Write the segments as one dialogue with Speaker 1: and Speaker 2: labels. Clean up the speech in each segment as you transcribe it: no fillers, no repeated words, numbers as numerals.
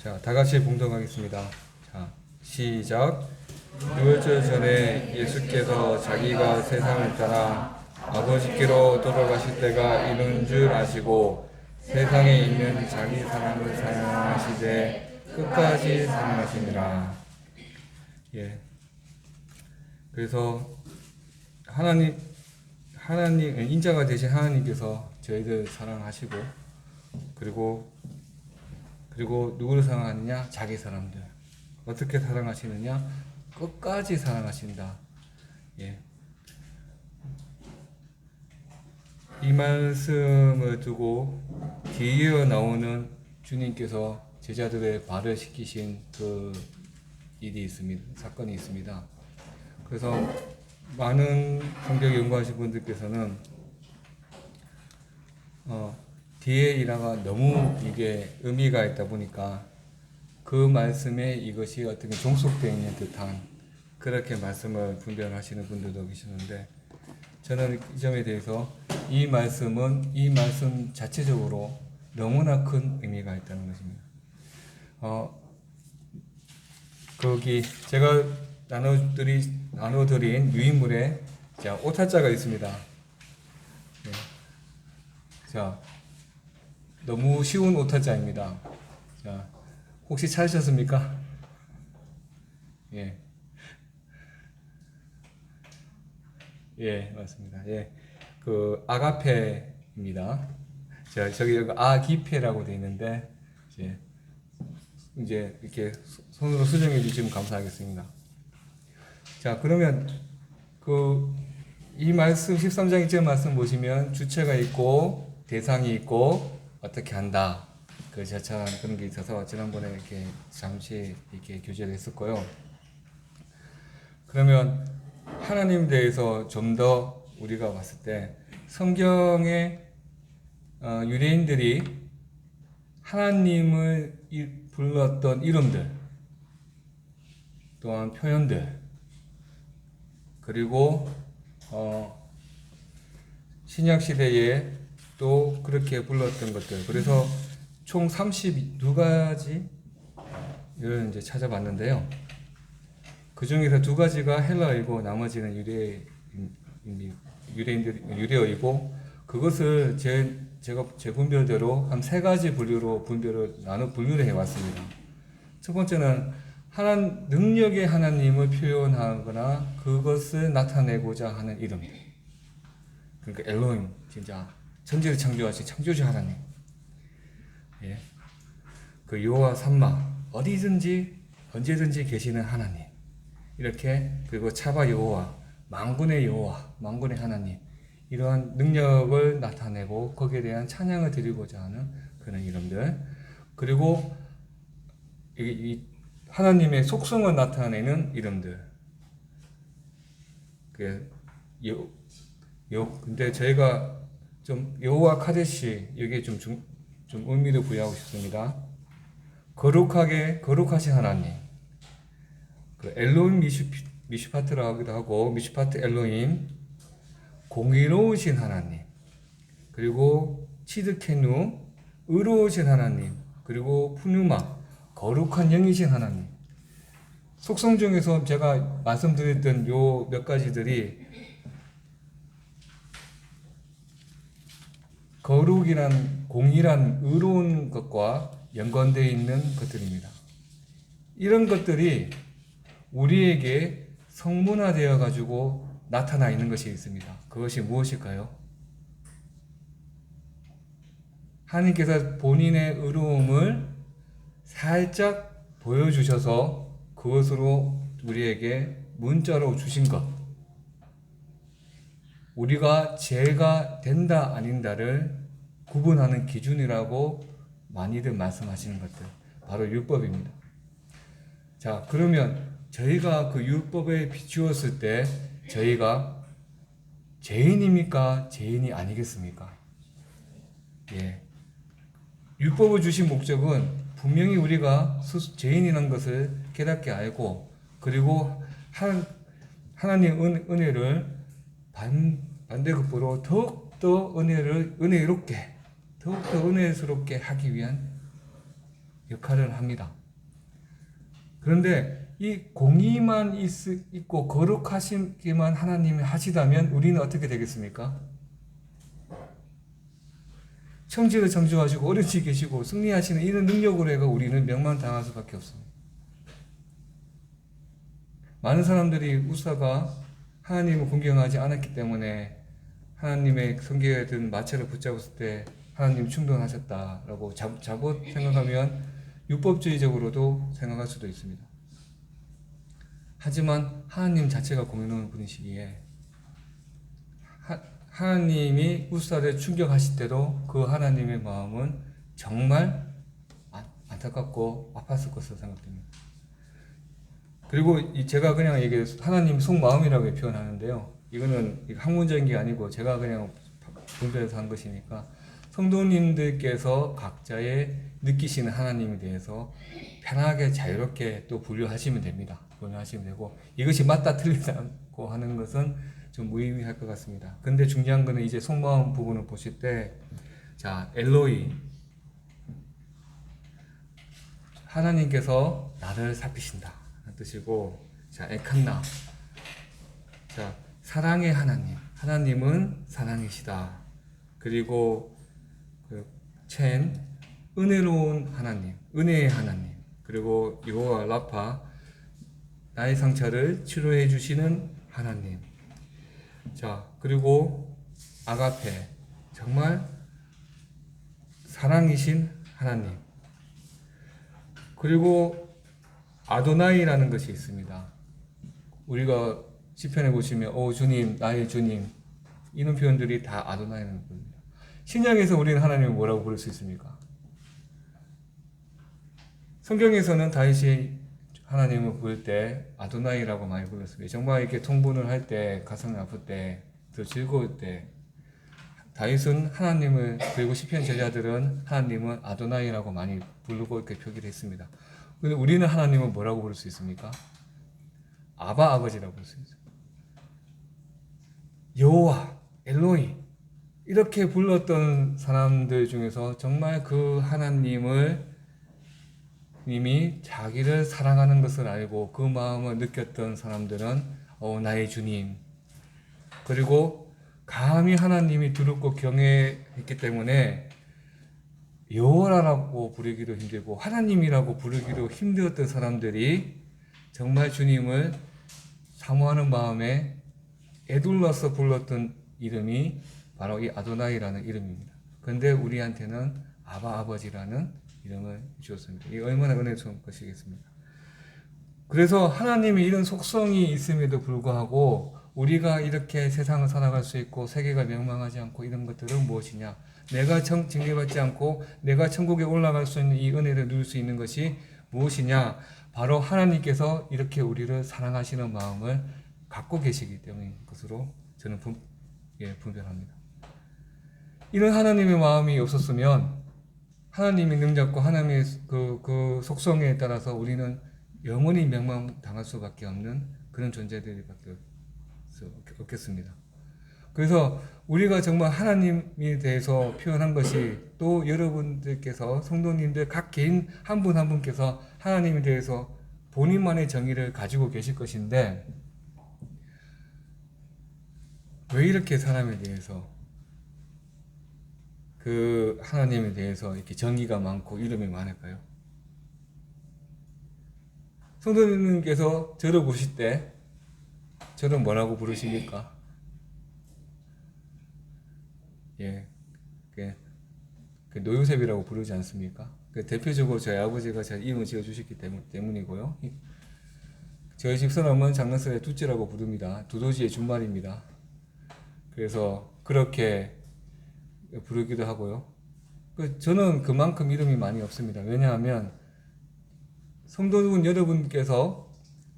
Speaker 1: 자, 다 같이 봉독하겠습니다. 자, 시작. 6월절 전에 예수께서 자기가 세상을 떠나 아버지께로 돌아가실 때가 이른 줄 아시고 세상에 있는 자기 사람을 사랑하시되 끝까지 사랑하시니라. 예. 그래서 하나님 인자가 되신 하나님께서 저희들 사랑하시고 그리고 누구를 사랑하느냐? 자기 사람들. 어떻게 사랑하시느냐? 끝까지 사랑하신다. 예. 이 말씀을 두고 뒤에 나오는 주님께서 제자들의 발을 씻기신 그 일이 있습니다. 사건이 있습니다. 그래서 많은 성경 연구하신 분들께서는 뒤에 일화가 너무 이게 의미가 있다 보니까 그 말씀에 이것이 어떻게 종속되어 있는 듯한 그렇게 말씀을 분별하시는 분들도 계시는데 저는 이 점에 대해서 이 말씀은 이 말씀 자체적으로 너무나 큰 의미가 있다는 것입니다. 거기 제가 나눠드린 유인물에 오타자가 있습니다. 네. 자, 너무 쉬운 오타자입니다. 자, 혹시 찾으셨습니까? 예. 예, 맞습니다. 예. 그 아가페입니다. 자, 저기 아기페라고 되어 있는데 이제 이렇게 손으로 수정해 주시면 감사하겠습니다. 자, 그러면 이 말씀 13장 1절 말씀 보시면 주체가 있고 대상이 있고 어떻게 한다. 그 자체한 그런 게 있어서 지난번에 이렇게 잠시 이렇게 교제를 했었고요. 그러면 하나님 대해서 좀 더 우리가 봤을 때 성경의 유대인들이 하나님을 불렀던 이름들 또한 표현들 그리고 신약 시대에 또 그렇게 불렀던 것들 그래서 총 32가지를 이제 찾아봤는데요. 그 중에서 2가지가 헬라어이고 나머지는 유대어이고 그것을 제가 제 분별대로 한 3가지 분류를 해왔습니다. 첫 번째는 능력의 하나님을 표현하거나 그것을 나타내고자 하는 이름들. 그러니까 엘로힘, 진짜 천지를 창조하신 창조주 하나님. 예. 그 여호와 삼마, 어디든지 언제든지 계시는 하나님. 이렇게 그리고 차바 여호와, 만군의 여호와, 만군의 하나님. 이러한 능력을 나타내고 거기에 대한 찬양을 드리고자 하는 그런 이름들. 그리고 이 하나님의 속성을 나타내는 이름들. 근데 저희가 좀 여호와 카데시 여기에 좀 의미를 부여하고 싶습니다. 거룩하신 하나님. 그 엘로힘 미슈파트라고 하기도 하고 미슈파트 엘로힘. 공의로우신 하나님, 그리고 치드케누, 의로우신 하나님, 그리고 푸누마, 거룩한 영이신 하나님. 속성 중에서 제가 말씀드렸던 요 몇 가지들이 거룩이란 공의란 의로운 것과 연관되어 있는 것들입니다. 이런 것들이 우리에게 성문화되어 가지고 나타나 있는 것이 있습니다. 그것이 무엇일까요? 하나님께서 본인의 의로움을 살짝 보여주셔서 그것으로 우리에게 문자로 주신 것. 우리가 죄가 된다 아닌다를 구분하는 기준이라고 많이들 말씀하시는 것들. 바로 율법입니다. 자, 그러면 저희가 그 율법에 비추었을 때 저희가 죄인입니까? 죄인이 아니겠습니까? 예. 율법을 주신 목적은 분명히 우리가 죄인이라는 것을 깨닫게 알고 그리고 하나님의 은혜를 반대급부로 더욱더 은혜롭게 더욱더 은혜스럽게 하기 위한 역할을 합니다. 그런데 이 공의만 있고 거룩하시기만 하나님이 하시다면 우리는 어떻게 되겠습니까? 청지를 창조하시고 어른치 계시고 승리하시는 이런 능력으로 해가 우리는 멸망당할 수밖에 없습니다. 많은 사람들이 우사가 하나님을 공경하지 않았기 때문에 하나님의 성경에 든 마차를 붙잡았을 때 하나님 충돌하셨다라고 잘못 생각하면 율법주의적으로도 생각할 수도 있습니다. 하지만 하나님 자체가 공의로운 분이시기에 하나님이 우사를 충격하실 때도 그 하나님의 마음은 정말 안타깝고 아팠을 것으로 생각됩니다. 그리고 제가 그냥 이게 하나님 속마음이라고 표현하는데요. 이거는 학문적인 게 아니고 제가 그냥 분별해서 한 것이니까 성도님들께서 각자의 느끼시는 하나님에 대해서 편하게 자유롭게 또 분류하시면 됩니다. 분류하시면 되고 이것이 맞다 틀리지 않고 하는 것은 좀 무의미할 것 같습니다. 근데 중요한 거는 이제 속마음 부분을 보실 때, 자, 엘로이. 하나님께서 나를 살피신다. 하는 뜻이고, 자, 에칸나. 자, 사랑의 하나님. 하나님은 사랑이시다. 그리고, 첸. 은혜로운 하나님. 은혜의 하나님. 그리고 여호와 라파. 나의 상처를 치료해 주시는 하나님. 자, 그리고 아가페, 정말 사랑이신 하나님. 그리고 아도나이라는 것이 있습니다. 우리가 시편에 보시면 오 주님, 나의 주님, 이런 표현들이 다 아도나이라는 겁니다. 신약에서 우리는 하나님을 뭐라고 부를 수 있습니까? 성경에서는 다윗이 하나님을 부를 때 아도나이라고 많이 불렀습니다. 정말 이렇게 통분을 할 때, 가슴이 아플 때, 더 즐거울 때, 다윗은 하나님을, 그리고 시편 제자들은 하나님은 아도나이라고 많이 부르고 이렇게 표기를 했습니다. 근데 우리는 하나님을 뭐라고 부를 수 있습니까? 아바 아버지라고 부를 수 있어요. 여호와, 엘로이 이렇게 불렀던 사람들 중에서 정말 그 하나님을 님이 자기를 사랑하는 것을 알고 그 마음을 느꼈던 사람들은 나의 주님, 그리고 감히 하나님이 두렵고 경외했기 때문에 여호와라고 부르기도 힘들고 하나님이라고 부르기도 힘들었던 사람들이 정말 주님을 사모하는 마음에 애둘러서 불렀던 이름이 바로 이 아도나이라는 이름입니다. 그런데 우리한테는 아바 아버지라는 이름을 주었습니다. 이 얼마나 은혜스러운 것이겠습니까? 그래서 하나님이 이런 속성이 있음에도 불구하고 우리가 이렇게 세상을 살아갈 수 있고 세계가 멸망하지 않고 이런 것들은 무엇이냐? 내가 징계받지 않고 내가 천국에 올라갈 수 있는 이 은혜를 누릴 수 있는 것이 무엇이냐? 바로 하나님께서 이렇게 우리를 사랑하시는 마음을 갖고 계시기 때문인 것으로 저는 분별합니다. 이런 하나님의 마음이 없었으면 하나님의 능력과 하나님의 그 속성에 따라서 우리는 영원히 멸망당할 수밖에 없는 그런 존재들밖에 없겠습니다. 그래서 우리가 정말 하나님에 대해서 표현한 것이 또 여러분들께서 성도님들 각 개인 한 분 한 분께서 하나님에 대해서 본인만의 정의를 가지고 계실 것인데 왜 이렇게 사람에 대해서 그 하나님에 대해서 이렇게 정의가 많고 이름이 많을까요? 성도님께서 저를 보실 때 저를 뭐라고 부르십니까? 예, 그 노요셉이라고 부르지 않습니까? 대표적으로 저희 아버지가 제 이름을 지어주셨기 때문이고요. 저희 집사람은 장난스레 두째라고 부릅니다. 두더지의 준말입니다. 그래서 그렇게 부르기도 하고요. 저는 그만큼 이름이 많이 없습니다. 왜냐하면 성도분 여러분께서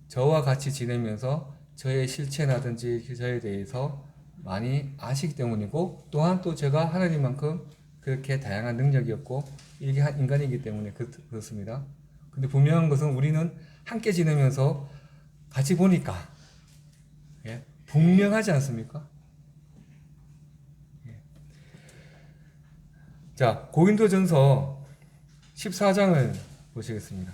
Speaker 1: 저와 같이 지내면서 저의 실체라든지 저에 대해서 많이 아시기 때문이고 또한 또 제가 하나님만큼 그렇게 다양한 능력이 없고 이게 인간이기 때문에 그렇습니다. 근데 분명한 것은 우리는 함께 지내면서 같이 보니까 분명하지 않습니까? 자, 고린도전서 14장을 보시겠습니다.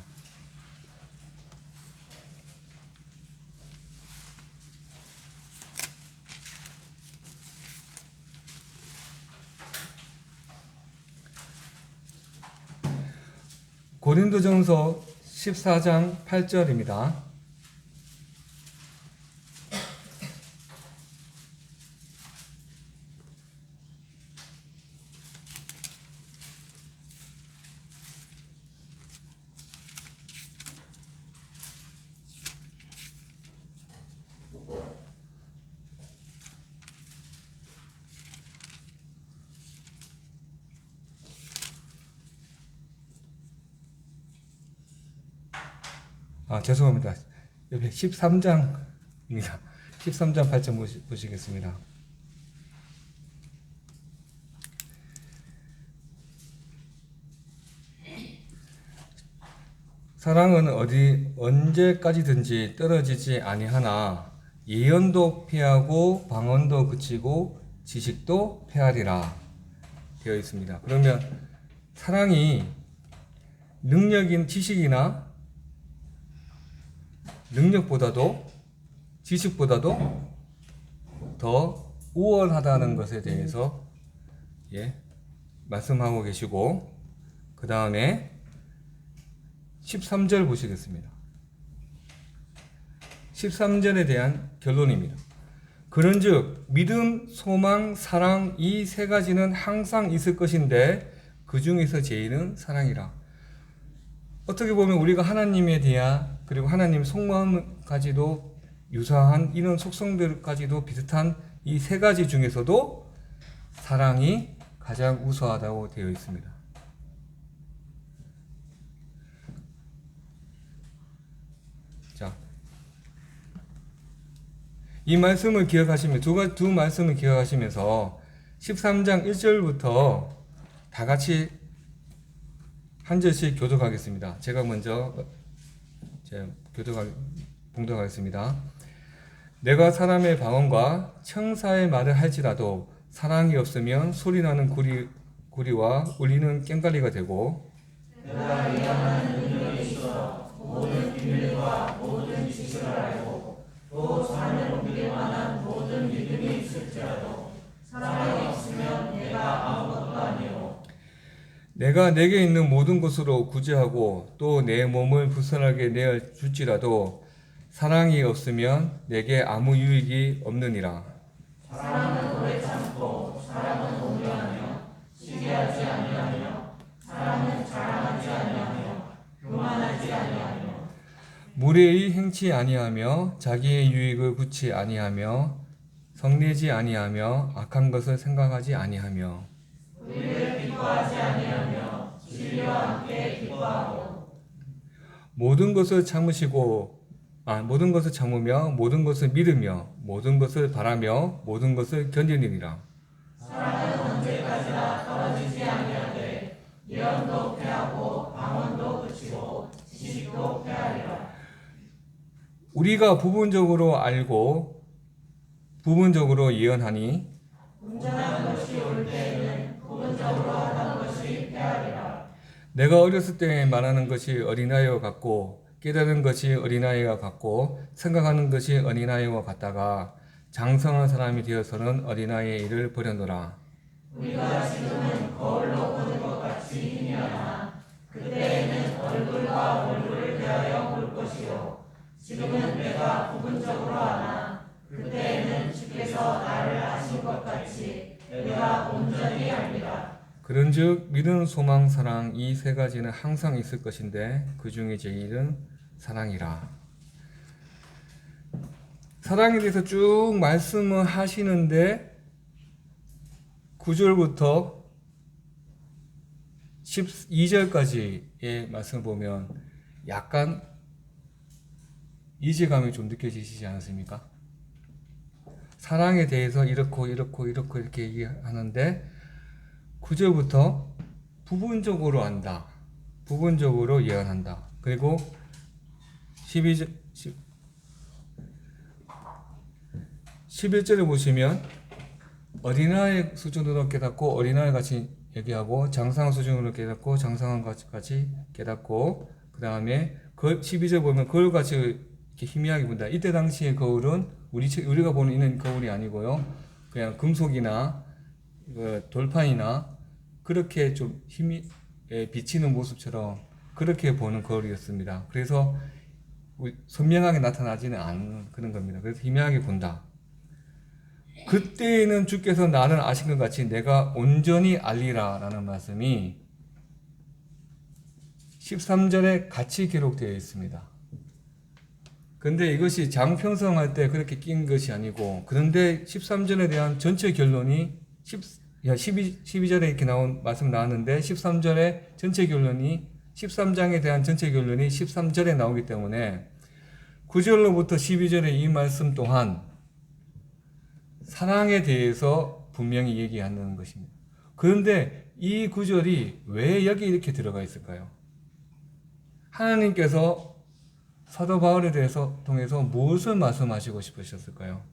Speaker 1: 고린도전서 14장 8절입니다. 죄송합니다. 옆에 13장입니다. 13장 8절 보시겠습니다. 사랑은 언제까지든지 떨어지지 아니하나 예언도 피하고 방언도 그치고 지식도 패하리라 되어 있습니다. 그러면 사랑이 능력인 지식이나 능력보다도 지식보다도 더 우월하다는 것에 대해서 말씀하고 계시고, 그 다음에 13절 보시겠습니다. 13절에 대한 결론입니다. 그런즉 믿음, 소망, 사랑 이 세 가지는 항상 있을 것인데 그 중에서 제일은 사랑이라. 어떻게 보면 우리가 하나님에 대한, 그리고 하나님 속마음까지도 유사한 이런 속성들까지도 비슷한 이 세 가지 중에서도 사랑이 가장 우수하다고 되어 있습니다. 자, 이 말씀을 기억하시면, 두 말씀을 기억하시면서 13장 1절부터 다 같이 한 절씩 교독하겠습니다. 제가 먼저 봉독하겠습니다. 내가 사람의 방언과 청사의 말을 할지라도 사랑이 없으면 소리나는 구리와 울리는 꽹과리가 되고,
Speaker 2: 내가 예언하는 능력이 있어 모든 비밀과 모든 지식을 알고 또 산을 옮길 만한 모든 믿음이 있을지라도 사랑이 없으면 내가 아무것도 아니요.
Speaker 1: 내가 내게 있는 모든 것으로 구제하고 또 내 몸을 불편하게 내어 줄지라도 사랑이 없으면 내게 아무 유익이 없느니라.
Speaker 2: 사랑은 오래 참고 사랑은 온유하며 시기하지 아니하며 사랑은 자랑하지 아니하며 교만하지 아니하며
Speaker 1: 무례히 행치 아니하며 자기의 유익을 구치 아니하며 성내지 아니하며 악한 것을 생각하지 아니하며
Speaker 2: 의를 기뻐하지 아니하며 진리와 함께 기뻐하고
Speaker 1: 모든 것을 참으며 모든 것을 믿으며 모든 것을 바라며 모든 것을 견디느니라.
Speaker 2: 사랑은 언제까지나 떨어지지 아니하되 예언도 패하고 방언도 그치고 지식도 패하리라.
Speaker 1: 우리가 부분적으로 알고 부분적으로 예언하니
Speaker 2: 온전한 것이 올 때에는 부분적으로 하는 것이 패하리라.
Speaker 1: 내가 어렸을 때 말하는 것이 어린아이와 같고 깨달은 것이 어린아이와 같고 생각하는 것이 어린아이와 같다가 장성한 사람이 되어서는 어린아이의 일을 버려노라.
Speaker 2: 우리가 지금은 거울로 보는 것 같이 희미하나 그때에는 얼굴과 얼굴을 대하여 볼 것이요 지금은 내가 부분적으로 하나 그때에는 주께서 나를 아신 것 같이 내가 온전히 알리라.
Speaker 1: 그런즉 믿음, 소망, 사랑 이 세 가지는 항상 있을 것인데 그 중에 제일은 사랑이라. 사랑에 대해서 쭉 말씀을 하시는데 9절부터 12절까지의 말씀을 보면 약간 이질감이 좀 느껴지시지 않으십니까? 사랑에 대해서 이렇게 얘기하는데 9절부터 부분적으로 안다, 부분적으로 예언한다. 그리고 11절에 보시면 어린아이 수준으로 깨닫고 어린아이 같이 얘기하고 장상한 수준으로 깨닫고 장상한 것까지 깨닫고 그 다음에 12절 보면 거울같이 이렇게 희미하게 본다. 이때 당시의 거울은 우리가 보는 있는 거울이 아니고요. 그냥 금속이나 돌판이나 그렇게 좀 힘이 비치는 모습처럼 그렇게 보는 거울이었습니다. 그래서 선명하게 나타나지는 않는 그런 겁니다. 그래서 희미하게 본다. 그때에는 주께서 나를 아신 것 같이 내가 온전히 알리라 라는 말씀이 13절에 같이 기록되어 있습니다. 근데 이것이 장평성할 때 그렇게 낀 것이 아니고, 그런데 13절에 대한 전체 결론이 12절에 이렇게 말씀 나왔는데 13절에 전체 결론이 13장에 대한 전체 결론이 13절에 나오기 때문에 9절로부터 12절의 이 말씀 또한 사랑에 대해서 분명히 얘기하는 것입니다. 그런데 이 구절이 왜 여기 이렇게 들어가 있을까요? 하나님께서 사도 바울에 대해서 통해서 무엇을 말씀하시고 싶으셨을까요?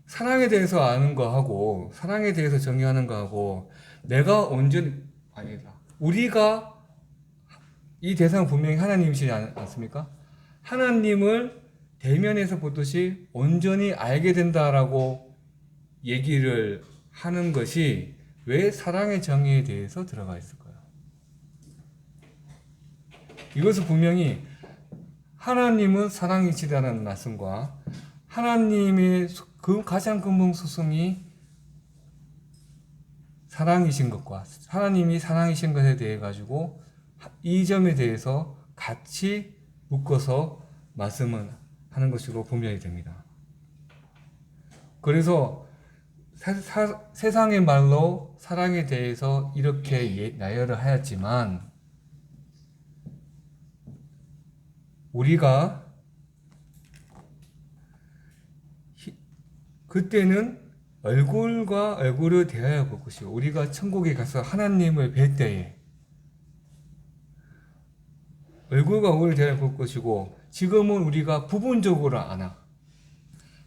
Speaker 1: 사랑에 대해서 아는 거하고 사랑에 대해서 정의하는 거하고 내가 온전히 아니다. 우리가 이 대상은 분명히 하나님이시지 않습니까? 하나님을 대면에서 보듯이 온전히 알게 된다라고 얘기를 하는 것이 왜 사랑의 정의에 대해서 들어가 있을까요? 이것은 분명히 하나님은 사랑이시다는 말씀과 하나님의 그 가장 근본 소성이 사랑이신 것과 하나님이 사랑이신 것에 대해 가지고 이 점에 대해서 같이 묶어서 말씀을 하는 것으로 분명히 됩니다. 그래서 세상의 말로 사랑에 대해서 이렇게 나열을 하였지만 우리가 그때는 얼굴과 얼굴을 대하여 볼 것이고 우리가 천국에 가서 하나님을 뵐 때에 얼굴과 얼굴을 대하여 볼 것이고 지금은 우리가 부분적으로 아나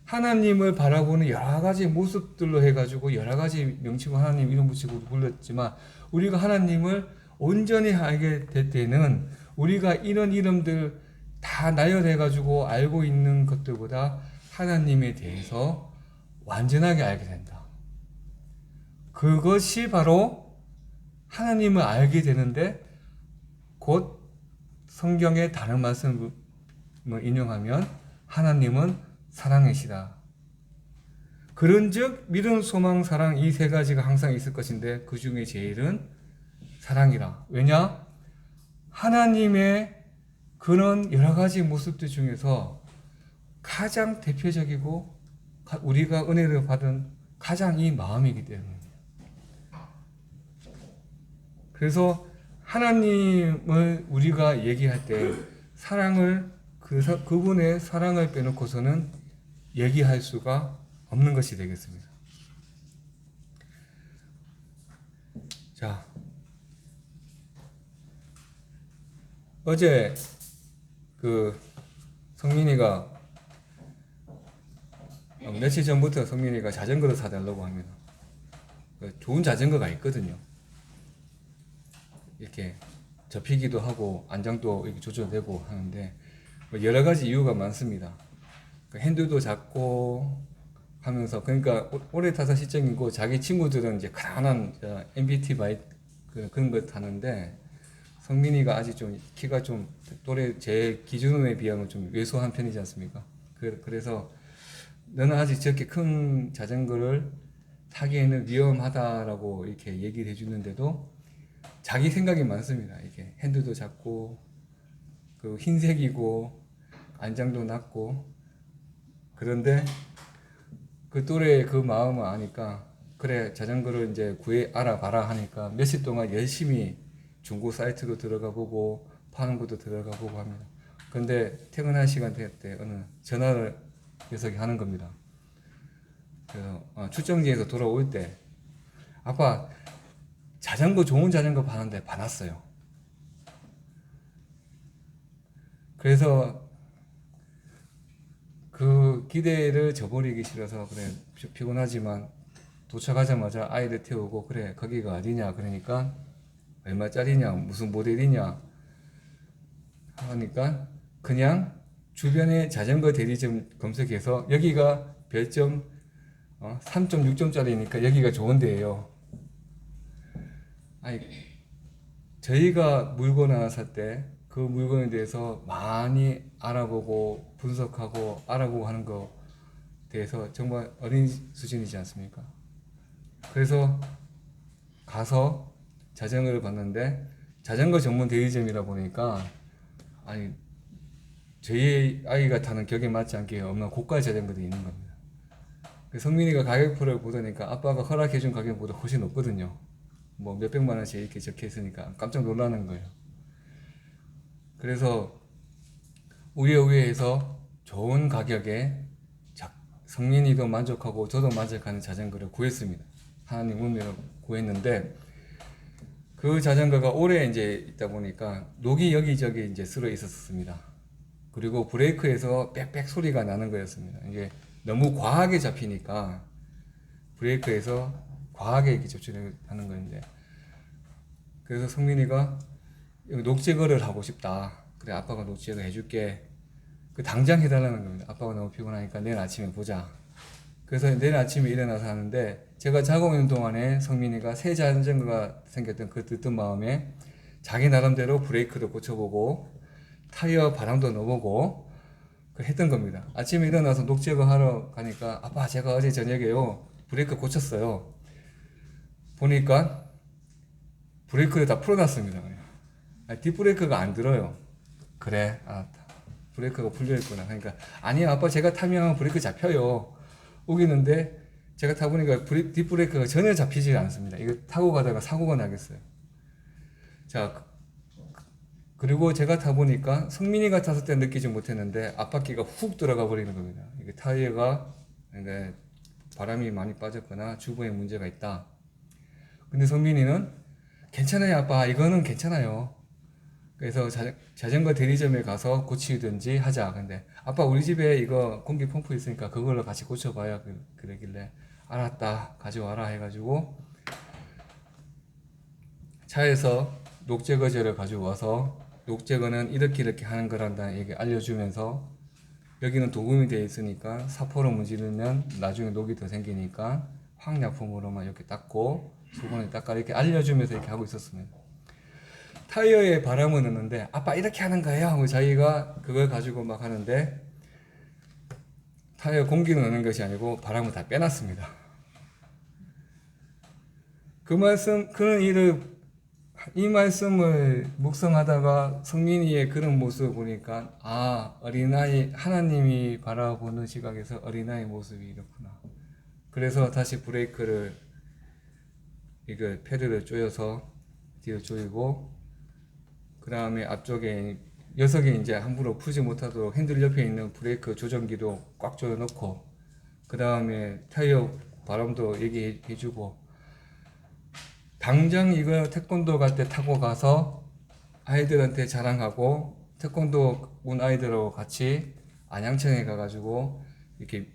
Speaker 1: 하나님을 바라보는 여러 가지 모습들로 해가지고 여러 가지 명칭으로 하나님 이름 붙이고 불렀지만 우리가 하나님을 온전히 알게 될 때는 우리가 이런 이름들 다 나열해가지고 알고 있는 것들보다 하나님에 대해서 완전하게 알게 된다. 그것이 바로 하나님을 알게 되는데 곧 성경의 다른 말씀을 인용하면 하나님은 사랑이시다. 그런즉 믿음, 소망, 사랑 이 세 가지가 항상 있을 것인데 그 중에 제일은 사랑이라. 왜냐? 하나님의 그런 여러 가지 모습들 중에서 가장 대표적이고 우리가 은혜를 받은 가장 이 마음이기 때문입니다. 그래서 하나님을 우리가 얘기할 때 사랑을 그분의 사랑을 빼놓고서는 얘기할 수가 없는 것이 되겠습니다. 자, 어제 성민이가 며칠 전부터 성민이가 자전거를 사달라고 합니다. 좋은 자전거가 있거든요. 이렇게 접히기도 하고 안장도 이렇게 조절되고 하는데 여러 가지 이유가 많습니다. 핸들도 작고 하면서 그러니까 오래 타서 시점이고 자기 친구들은 이제 가난한 MBT 바이크 그런 거 타는데 성민이가 아직 좀 키가 좀 또래 제 기준에 비하면 좀 왜소한 편이지 않습니까? 그래서 너는 아직 저렇게 큰 자전거를 타기에는 위험하다라고 이렇게 얘기를 해주는데도 자기 생각이 많습니다. 이게 핸들도 작고 그 흰색이고 안장도 낮고 그런데 그 또래의 그 마음을 아니까 그래 자전거를 이제 알아봐라 하니까 며칠 동안 열심히 중고 사이트도 들어가 보고 파는 것도 들어가 보고 합니다. 근데 퇴근할 시간 될 때 어느 전화를 녀석이 하는 겁니다. 그래서 출정지에서 돌아올 때 아빠 좋은 자전거 파는데 봐놨어요. 그래서 그 기대를 저버리기 싫어서 그래 피곤하지만 도착하자마자 아이들 태우고 그래 거기가 어디냐 그러니까 얼마짜리냐 무슨 모델이냐 하니까 그냥 주변에 자전거 대리점 검색해서 여기가 별점 3.6점짜리니까 여기가 좋은 데예요. 아니 저희가 물건 하나 살 때 그 물건에 대해서 많이 알아보고 분석하고 알아보고 하는 거 대해서 정말 어린 수준이지 않습니까? 그래서 가서 자전거를 봤는데 자전거 전문 대리점이라 보니까 아니 저희 아이가 타는 격에 맞지 않게 없는 고가 자전거들이 있는 겁니다. 성민이가 가격표를 보더니까 아빠가 허락해준 가격보다 훨씬 높거든요. 뭐 몇백만 원씩 이렇게 적혀 있으니까 깜짝 놀라는 거예요. 그래서 우여우여해서 좋은 가격에 성민이도 만족하고 저도 만족하는 자전거를 구했습니다. 하나님 운명을 구했는데 그 자전거가 오래 이제 있다 보니까 녹이 여기저기 이제 쓸어 있었습니다. 그리고 브레이크에서 빽빽 소리가 나는 거였습니다. 이게 너무 과하게 잡히니까 브레이크에서 과하게 이렇게 접촉을 하는 건데 그래서 성민이가 녹 제거를 하고 싶다. 그래 아빠가 녹 제거 해줄게. 그 당장 해달라는 겁니다. 아빠가 너무 피곤하니까 내일 아침에 보자. 그래서 내일 아침에 일어나서 하는데 제가 자고 있는 동안에 성민이가 새 자전거가 생겼던 그 듣던 마음에 자기 나름대로 브레이크도 고쳐보고 타이어 바람도 넣어보고 했던 겁니다. 아침에 일어나서 녹 제거하러 가니까 아빠 제가 어제 저녁에요 브레이크 고쳤어요. 보니까 브레이크를 다 풀어놨습니다. 뒷브레이크가 안 들어요. 그래 알았다. 브레이크가 풀려있구나. 그러니까 아니요 아빠 제가 타면 브레이크 잡혀요. 우기는데 제가 타보니까 뒷브레이크가 전혀 잡히지 않습니다. 이거 타고 가다가 사고가 나겠어요. 자 그리고 제가 타보니까 성민이가 탔을 때 느끼지 못했는데 앞바퀴가 훅 들어가 버리는 겁니다. 이게 타이어가 그러니까 바람이 많이 빠졌거나 주부에 문제가 있다. 근데 성민이는 괜찮아요 아빠 이거는 괜찮아요. 그래서 자전거 대리점에 가서 고치든지 하자. 근데 아빠 우리 집에 이거 공기 펌프 있으니까 그걸로 같이 고쳐봐요. 그러길래 알았다 가져와라 해가지고 차에서 녹제거제를 가져와서 녹제거는 이렇게 하는 거란다 얘기 알려주면서 여기는 도금이 되어 있으니까 사포로 문지르면 나중에 녹이 더 생기니까 황약품으로만 이렇게 닦고 수건에 닦아 이렇게 알려주면서 이렇게 하고 있었습니다. 타이어에 바람을 넣는데 아빠 이렇게 하는 거예요 하고 자기가 그걸 가지고 막 하는데 타이어 공기를 넣는 것이 아니고 바람을 다 빼놨습니다. 이 말씀을 묵상하다가 성민이의 그런 모습을 보니까 어린아이 하나님이 바라보는 시각에서 어린아이 모습이 이렇구나. 그래서 다시 브레이크를 이거 패드를 조여서 뒤로 조이고 그 다음에 앞쪽에 녀석이 이제 함부로 풀지 못하도록 핸들 옆에 있는 브레이크 조정기도 꽉 조여 넣고 그 다음에 타이어 바람도 얘기해주고 당장 이거 태권도 갈 때 타고 가서 아이들한테 자랑하고 태권도 온 아이들하고 같이 안양천에 가가지고 이렇게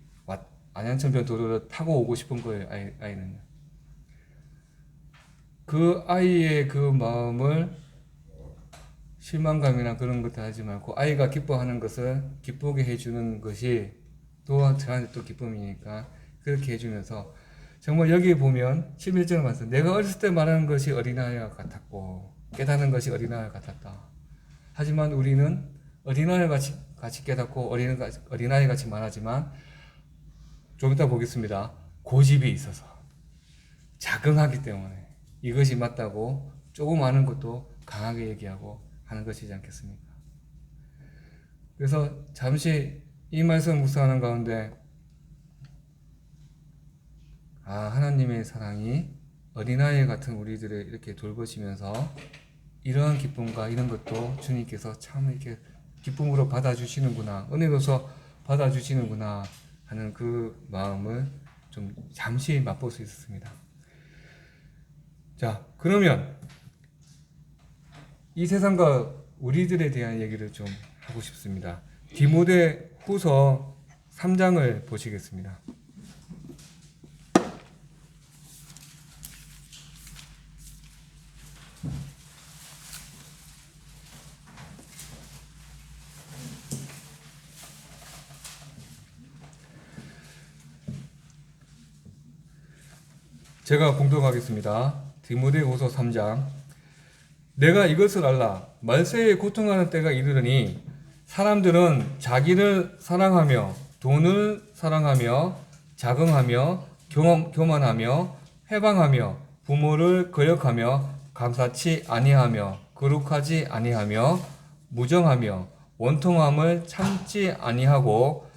Speaker 1: 안양천변 도로를 타고 오고 싶은 거예요. 아이는요. 그 아이의 그 마음을 실망감이나 그런 것도 하지 말고 아이가 기뻐하는 것을 기쁘게 해주는 것이 또 저한테 또 기쁨이니까 그렇게 해주면서 정말 여기 보면 11절 말씀 내가 어렸을 때 말하는 것이 어린아이와 같았고 깨닫는 것이 어린아이와 같았다. 하지만 우리는 어린아이 같이 깨닫고 어린아이 같이 말하지만 좀 이따 보겠습니다. 고집이 있어서 자긍하기 때문에 이것이 맞다고 조금 아는 것도 강하게 얘기하고 하는 것이지 않겠습니까? 그래서 잠시 이 말씀 묵상하는 가운데 하나님의 사랑이 어린아이 같은 우리들을 이렇게 돌보시면서 이러한 기쁨과 이런 것도 주님께서 참 이렇게 기쁨으로 받아주시는구나, 은혜로서 받아주시는구나 하는 그 마음을 좀 잠시 맛볼 수 있었습니다. 자, 그러면 이 세상과 우리들에 대한 얘기를 좀 하고 싶습니다. 디모데 후서 3장을 보시겠습니다. 제가 봉독하겠습니다. 디모데후서 3장. 내가 이것을 알라. 말세에 고통하는 때가 이르르니 사람들은 자기를 사랑하며 돈을 사랑하며 자긍하며 교만하며 회방하며 부모를 거역하며 감사치 아니하며 거룩하지 아니하며 무정하며 원통함을 참지 아니하고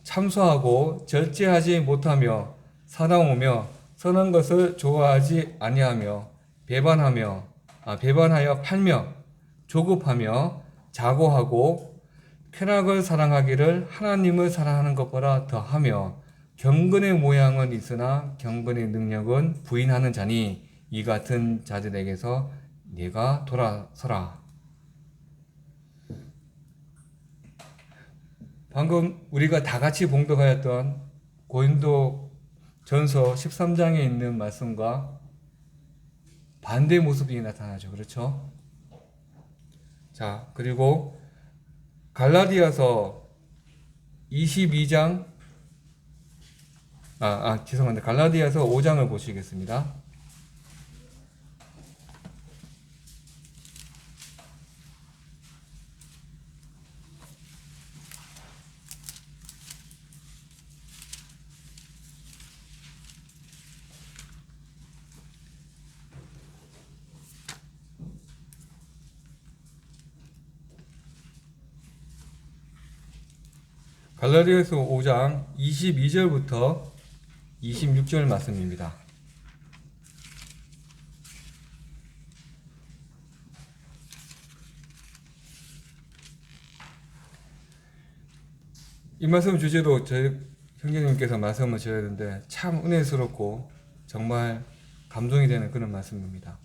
Speaker 1: 참소하고 절제하지 못하며 사랑하며 선한 것을 좋아하지 아니하며 배반하여 팔며 조급하며 자고하고 쾌락을 사랑하기를 하나님을 사랑하는 것보다 더하며 경건의 모양은 있으나 경건의 능력은 부인하는 자니 이 같은 자들에게서 네가 돌아서라. 방금 우리가 다 같이 봉독하였던 고린도 전서 13장에 있는 말씀과 반대 모습이 나타나죠. 그렇죠? 자, 그리고 갈라디아서 22장 죄송합니다. 갈라디아서 5장을 보시겠습니다. 갈라디아서 5장 22절부터 26절 말씀입니다. 이 말씀 주제도 저희 형제님께서 말씀을 주셨는데 참 은혜스럽고 정말 감동이 되는 그런 말씀입니다.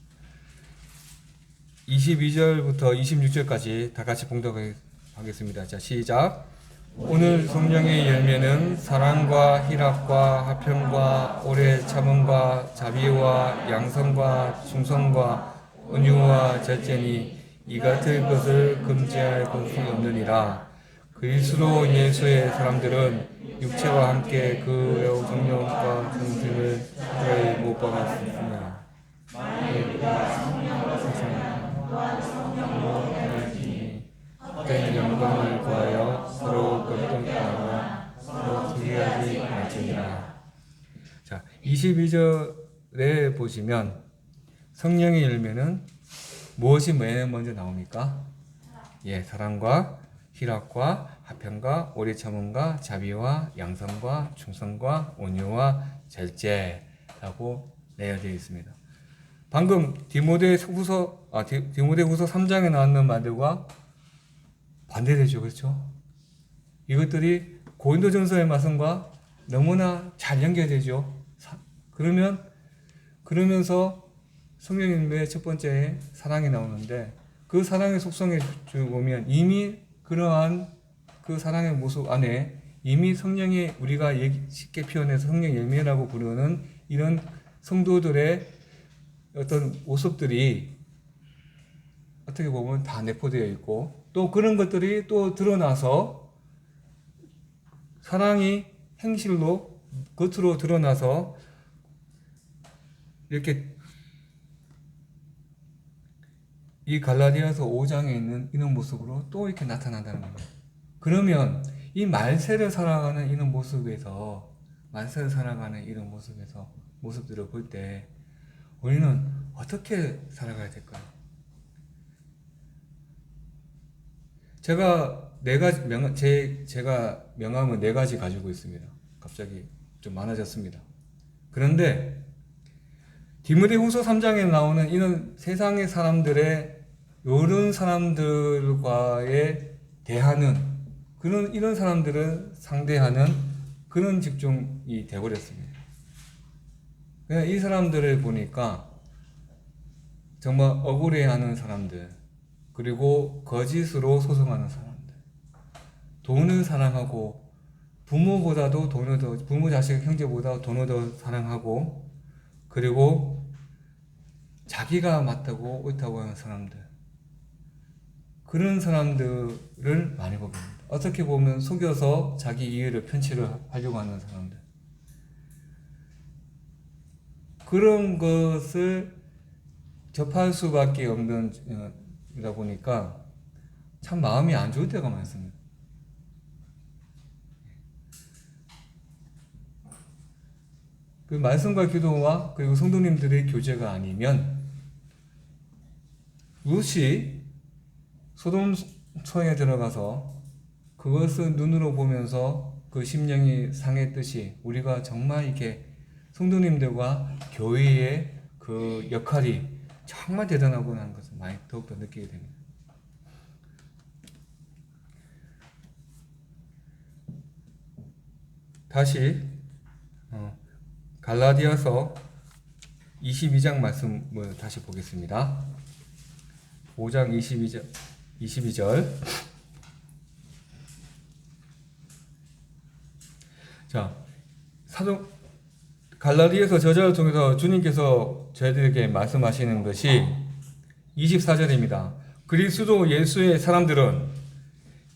Speaker 1: 22절부터 26절까지 다 같이 봉독하겠습니다. 자, 시작. 오늘 성령의 열매는 사랑과 희락과 화평과 오래 참음과 자비와 양성과 충성과 온유와 절제니 이 같은 것을 금지할 것이 없느니라. 그리스도 예수의 사람들은 육체와 함께 그 성령과 정신을 거의 못 박았습니다. 헛된 영광을 구하여 서로 걱정하거나 서로 소개하지 말지니라. 자, 22절에 보시면 성령의 열매는 무엇이 맨 먼저 나옵니까? 예, 사랑과 희락과 화평과 오래 참음과 자비와 양성과 충성과 온유와 절제라고 내어되어 있습니다. 방금 디모데후서 3장에 나왔는 말들과 반대되죠. 그렇죠? 이것들이 고린도전서의 말씀과 너무나 잘 연결되죠. 그러면서 성령님의 첫 번째 사랑이 나오는데 그 사랑의 속성에 보면 이미 그러한 그 사랑의 모습 안에 이미 성령의 우리가 쉽게 표현해서 성령 열매라고 부르는 이런 성도들의 어떤 모습들이 어떻게 보면 다 내포되어 있고 또 그런 것들이 또 드러나서 사랑이 행실로 겉으로 드러나서 이렇게 이 갈라디아서 5장에 있는 이런 모습으로 또 이렇게 나타난다는 겁니다. 그러면 이 말세를 살아가는 이런 모습에서 모습들을 볼 때 우리는 어떻게 살아가야 될까요? 제가 명함은 4가지 가지고 있습니다. 갑자기 좀 많아졌습니다. 그런데 디모데후서 3장에 나오는 이런 세상의 사람들의 이런 사람들과의 대하는 이런 사람들을 상대하는 그런 직종이 되어버렸습니다. 그냥 이 사람들을 보니까 정말 억울해하는 사람들, 그리고 거짓으로 소송하는 사람들, 돈을 사랑하고 부모 자식 형제보다 돈을 더 사랑하고 그리고 자기가 맞다고 옳다고 하는 사람들, 그런 사람들을 많이 보게 됩니다. 어떻게 보면 속여서 자기 이해를 편취를 하려고 하는 사람들. 그런 것을 접할 수밖에 없는 이다 보니까 참 마음이 안 좋을 때가 많습니다. 그 말씀과 기도와 그리고 성도님들의 교제가 아니면 무엇이 소돔성에 들어가서 그것을 눈으로 보면서 그 심령이 상했듯이 우리가 정말 이렇게 성도님들과 교회의 그 역할이 정말 대단하구나 하는 것을 많이 더욱더 느끼게 됩니다. 다시 갈라디아서 22장 말씀을 다시 보겠습니다. 5장 22절. 자, 갈라디아서 저자를 통해서 주님께서 저희들에게 말씀하시는 것이 24절입니다. 그리스도 예수의 사람들은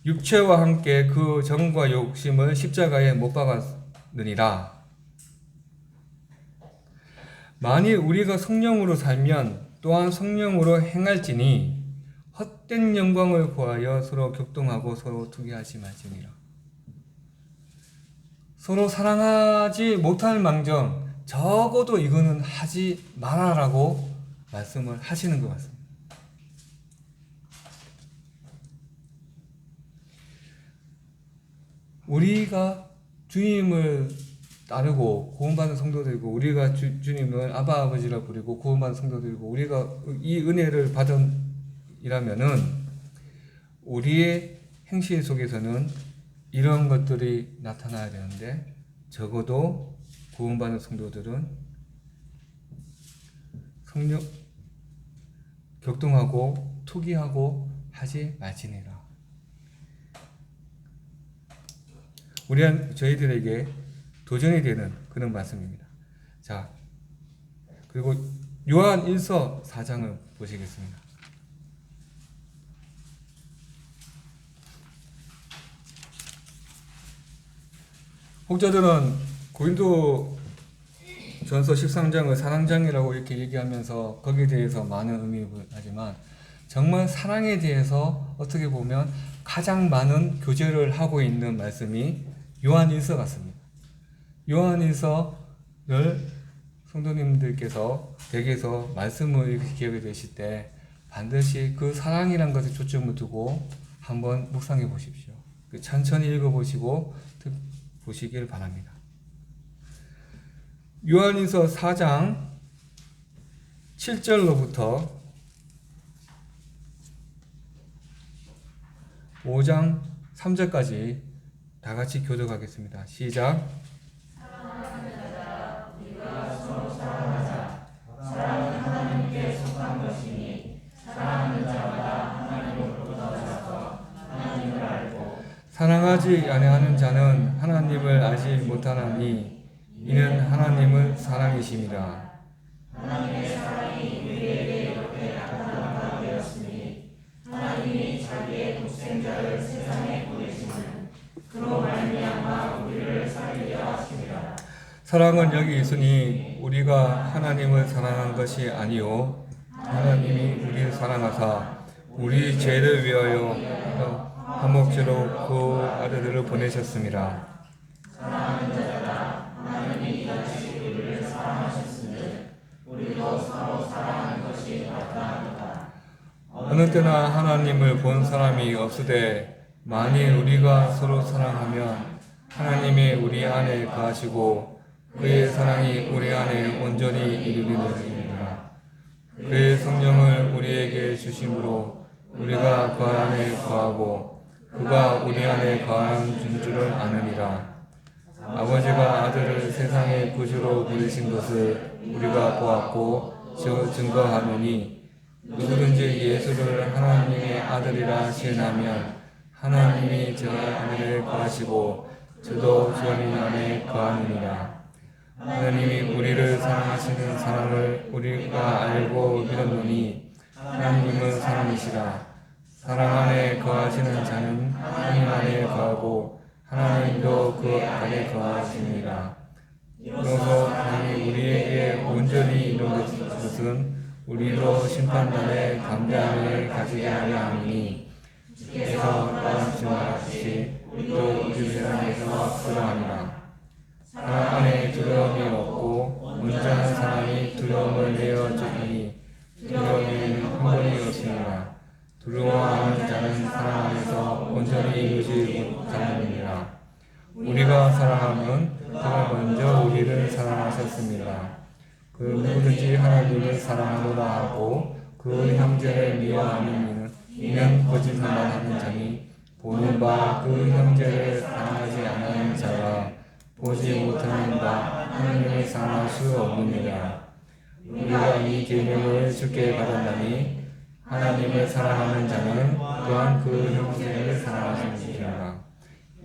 Speaker 1: 육체와 함께 그 정과 욕심을 십자가에 못 박았느니라. 만일 우리가 성령으로 살면 또한 성령으로 행할지니 헛된 영광을 구하여 서로 격동하고 서로 투기하지 말지니라. 서로 사랑하지 못할 망정 적어도 이거는 하지 말아라고 말씀을 하시는 것 같습니다. 우리가 주님을 따르고 구원받은 성도들이고 우리가 주님을 아바 아버지라 부르고 구원받은 성도들이고 우리가 이 은혜를 받은 이라면은 우리의 행실 속에서는 이런 것들이 나타나야 되는데 적어도 구원받은 성도들은 성령 격동하고 투기하고 하지 말지니라. 저희들에게 도전이 되는 그런 말씀입니다. 자, 그리고 요한 1서 4장을 보시겠습니다. 혹자들은 고린도 전서 13장을 사랑장이라고 이렇게 얘기하면서 거기에 대해서 많은 의미를 하지만 정말 사랑에 대해서 어떻게 보면 가장 많은 교제를 하고 있는 말씀이 요한일서 같습니다. 요한일서를 성도님들께서 댁에서 말씀을 기억해 되실 때 반드시 그 사랑이라는 것에 초점을 두고 한번 묵상해 보십시오. 천천히 읽어보시고 보시길 바랍니다. 요한일서 4장 7절로부터 5장 3절까지 다 같이 교독하겠습니다. 시작.
Speaker 2: 사랑하는 자들아, 우리가 서로 사랑하자. 사랑은 하나님께 속한 것이니 사랑하는 자마다 하나님으로부터 나서 하나님을 알고
Speaker 1: 사랑하지 아니하는 자는 하나님을 알지 못하나니 이는 하나님은 사랑이심이라.
Speaker 2: 하나님의 사랑이 우리에게 이렇게 나타나게 되었으니 하나님이 자기의 독생자를 세상에 보내시는 그로 말미암아 우리를 살리려 하심이라.
Speaker 1: 사랑은 여기 있으니 우리가 하나님을 사랑한 것이 아니요 하나님이 우리를 사랑하사 우리 죄를 위하여 화목제로 그 아들을 보내셨습니다.
Speaker 2: 사랑하는 자들아, 하나님이 이같이 우리를 사랑하셨으니 우리도 서로 사랑하는 것이 나타납니다.
Speaker 1: 어느 때나 하나님을 본 사람이 없으되 만일 우리가 서로 사랑하면 하나님이 우리 안에 거하시고 그의 사랑이 우리 안에 온전히 이루어지리라. 그의 성령을 우리에게 주심으로 우리가 그 안에 거하고 그가 우리 안에 거하는 줄을 아느니라. 아버지가 아들을 세상의 구주로 보내신 것을 우리가 보았고 증거하노니 누구든지 예수를 하나님의 아들이라 시인하면 하나님이 저 안에 거하시고 저도 주님 안에 거하느니라. 하나님이 우리를 사랑하시는 사랑을 우리가 알고 믿었노니 하나님은 사랑이시라. 사랑 안에 거하시는 자는 하나님 안에 거하고 하나님도 그 안에 거하시니라. 이로써 하나님이 우리에게 온전히 이룬 것은 우리로 심판단의 감당을 가지게 하려 함이니 주께서 말씀하셨듯이 우리도 우리 세상에서 그러합니다. 사랑 안에 두려움이 없고 온전한 사람이 두려움을 내어 쫓으니 두려움은 한 번이 없습니다. 두려워하는 자는 사랑 안에서 온전히 이루지 못하느니라. 우리가 사랑하면 그가 먼저 우리를 사랑하셨습니다. 그 누구든지 하나님을 사랑하노라 하고 그 형제를 미워하는 이는 거짓말만 하는 자니 보는 바 그 형제를 사랑하지 않는 자가 보지 못하는 바 하나님을 사랑할 수 없느니라. 우리가 이 계명을 주께 받았나니 하나님을 사랑하는 자는 또한 그 형제를 사랑하시느니라.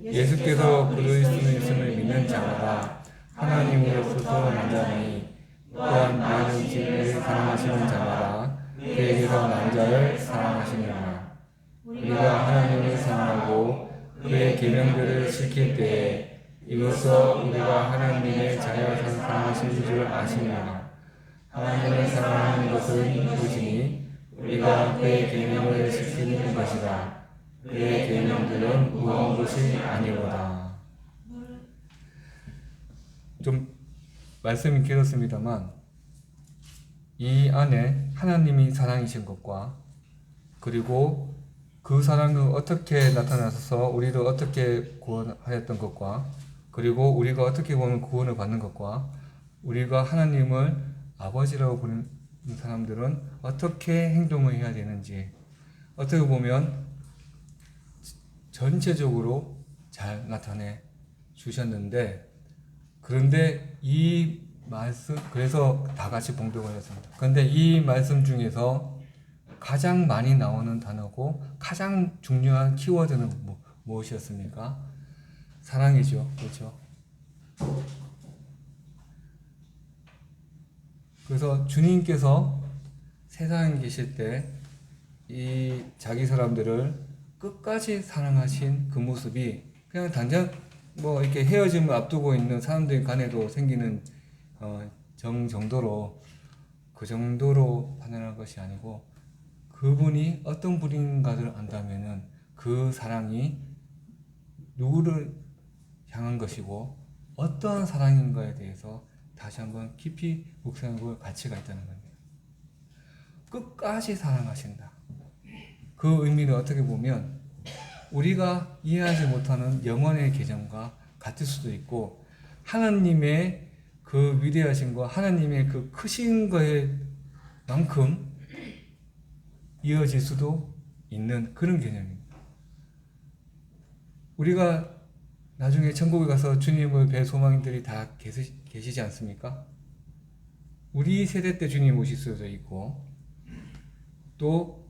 Speaker 1: 예수께서 그리스도이심을 믿는 자마다 하나님으로부터 난 자니 또한 아버지를 사랑하시는 자마다 그에게서 난 자를 사랑하시느니라. 우리가 하나님을 사랑하고 그의 계명들을 지킬 때에 이로써 우리가 하나님의 자녀 사랑하신 줄 아시느니라. 하나님을 사랑하는 것은 이것이니 우리가 그의 계명을 지키는 것이다. 그의 계명들은 무거운 것이 아니로다. 좀 말씀이 길었습니다만 이 안에 하나님이 사랑이신 것과 그리고 그 사랑은 어떻게 나타나서 우리를 어떻게 구원하였던 것과 그리고 우리가 어떻게 보면 구원을 받는 것과 우리가 하나님을 아버지라고 부르는 사람들은 어떻게 행동을 해야 되는지 어떻게 보면 전체적으로 잘 나타내 주셨는데 그런데 이 말씀 그래서 다 같이 봉독을 했습니다. 그런데 이 말씀 중에서 가장 많이 나오는 단어고 가장 중요한 키워드는 무엇이었습니까? 사랑이죠. 그렇죠? 그래서 주님께서 세상에 계실 때 이 자기 사람들을 끝까지 사랑하신 그 모습이 그냥 단전 이렇게 헤어짐을 앞두고 있는 사람들 간에도 생기는 정도로 그 정도로 판단할 것이 아니고 그분이 어떤 분인가를 안다면은 그 사랑이 누구를 향한 것이고 어떠한 사랑인가에 대해서 다시 한번 깊이 묵상해 볼 가치가 있다는 겁니다. 끝까지 사랑하신다. 그 의미는 어떻게 보면 우리가 이해하지 못하는 영원의 계정과 같을 수도 있고 하나님의 그 위대하심과 하나님의 그 크신 거에 만큼 이어질 수도 있는 그런 개념입니다. 우리가 나중에 천국에 가서 주님을 뵐 소망들이 다 계시지 않습니까? 우리 세대 때 주님 오실 수도 있고 또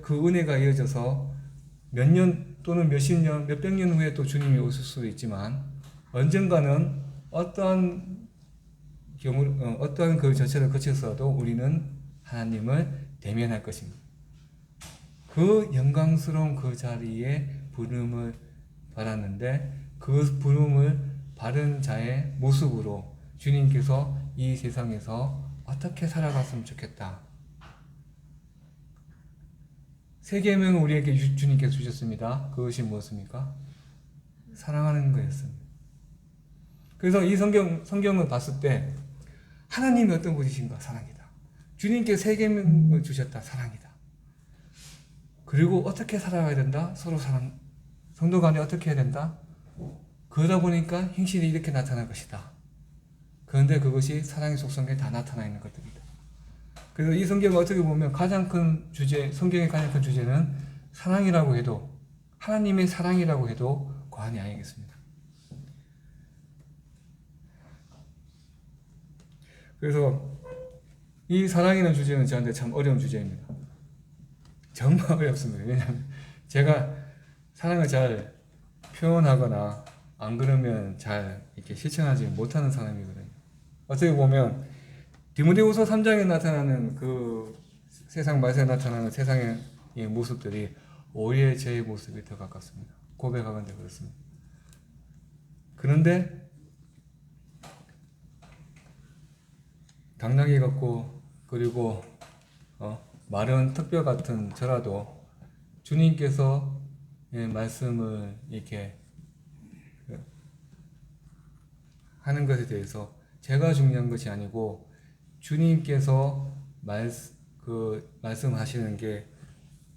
Speaker 1: 그 은혜가 이어져서 몇 년 또는 몇십 년, 몇백 년 후에 또 주님이 오실 수도 있지만 언젠가는 어떠한 그 전체를 거쳐서도 우리는 하나님을 대면할 것입니다. 그 영광스러운 그 자리에 부름을 받았는데 그 부름을 받은 자의 모습으로 주님께서 이 세상에서 어떻게 살아갔으면 좋겠다. 세 계명을 우리에게 주님께서 주셨습니다. 그것이 무엇입니까? 사랑하는 거였습니다. 그래서 이 성경을 봤을 때 하나님이 어떤 분이신가? 사랑이다. 주님께서 세 계명을 주셨다. 사랑이다. 그리고 어떻게 살아가야 된다? 서로 사랑. 성도 간에 어떻게 해야 된다? 그러다 보니까 행실이 이렇게 나타날 것이다. 그런데 그것이 사랑의 속성에 다 나타나 있는 것들이다. 그래서 이 성경을 어떻게 보면 성경의 가장 큰 주제는 사랑이라고 해도, 하나님의 사랑이라고 해도 과언이 아니겠습니다. 그래서 이 사랑이라는 주제는 저한테 참 어려운 주제입니다. 정말 어렵습니다. 왜냐하면 제가 사랑을 잘 표현하거나 안 그러면 잘 이렇게 실천하지 못하는 사람이거든요. 어떻게 보면 디모데후서 3장에 나타나는 그 세상 말세에 나타나는 세상의 모습들이 오히려 제 모습이 더 가깝습니다. 고백하건대 그렇습니다. 그런데 당나귀 같고 그리고 마른 턱뼈 같은 저라도 주님께서 말씀을 이렇게 하는 것에 대해서 제가 중요한 것이 아니고 주님께서 말씀하시는 게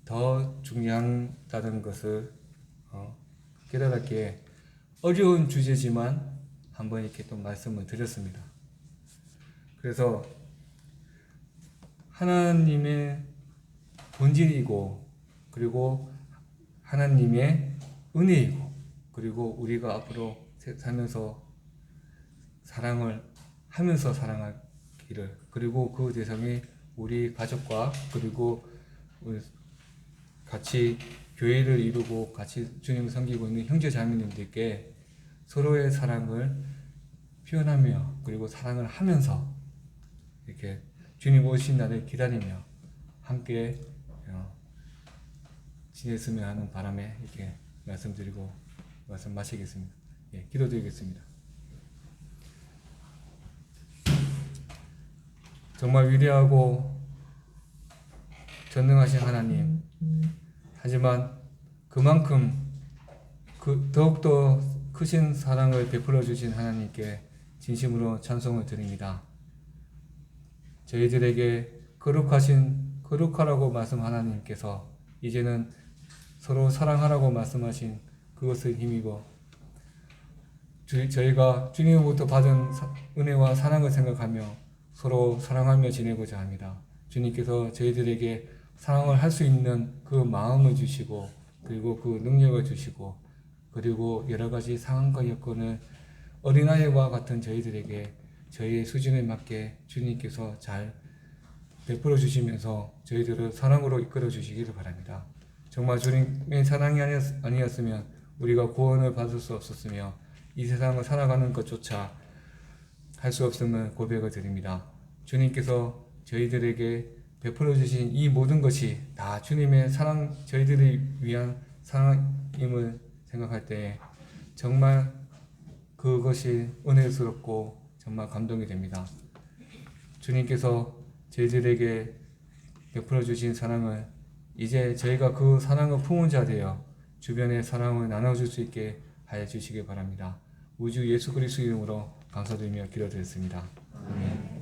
Speaker 1: 더 중요하다는 것을 깨달았기에 어려운 주제지만 한번 이렇게 또 말씀을 드렸습니다. 그래서 하나님의 본질이고 그리고 하나님의 은혜이고 그리고 우리가 앞으로 살면서 사랑을 하면서 사랑하기를 그리고 그 대상이 우리 가족과 그리고 우리 같이 교회를 이루고 같이 주님을 섬기고 있는 형제 자매님들께 서로의 사랑을 표현하며 그리고 사랑을 하면서 이렇게 주님 오신 날을 기다리며 함께 지냈으면 하는 바람에 이렇게 말씀드리고 말씀 마치겠습니다. 예, 기도드리겠습니다. 정말 위대하고 전능하신 하나님, 하지만 그만큼 더욱더 크신 사랑을 베풀어 주신 하나님께 진심으로 찬송을 드립니다. 저희들에게 거룩하라고 말씀 하나님께서 이제는 서로 사랑하라고 말씀하신 그것을 힘입어 저희가 주님으로부터 받은 은혜와 사랑을 생각하며 서로 사랑하며 지내고자 합니다. 주님께서 저희들에게 사랑을 할 수 있는 그 마음을 주시고 그리고 그 능력을 주시고 그리고 여러 가지 상황과 여건을 어린아이와 같은 저희들에게 저희의 수준에 맞게 주님께서 잘 베풀어 주시면서 저희들을 사랑으로 이끌어 주시기를 바랍니다. 정말 주님의 사랑이 아니었으면 우리가 구원을 받을 수 없었으며 이 세상을 살아가는 것조차 할 수 없음을 고백을 드립니다. 주님께서 저희들에게 베풀어 주신 이 모든 것이 다 주님의 사랑, 저희들을 위한 사랑임을 생각할 때 정말 그것이 은혜스럽고 정말 감동이 됩니다. 주님께서 저희들에게 베풀어 주신 사랑을 이제 저희가 그 사랑을 품은 자 되어 주변의 사랑을 나눠줄 수 있게 하여 주시기 바랍니다. 우주 예수 그리스도 이름으로 감사드리며 기도드렸습니다. 아멘.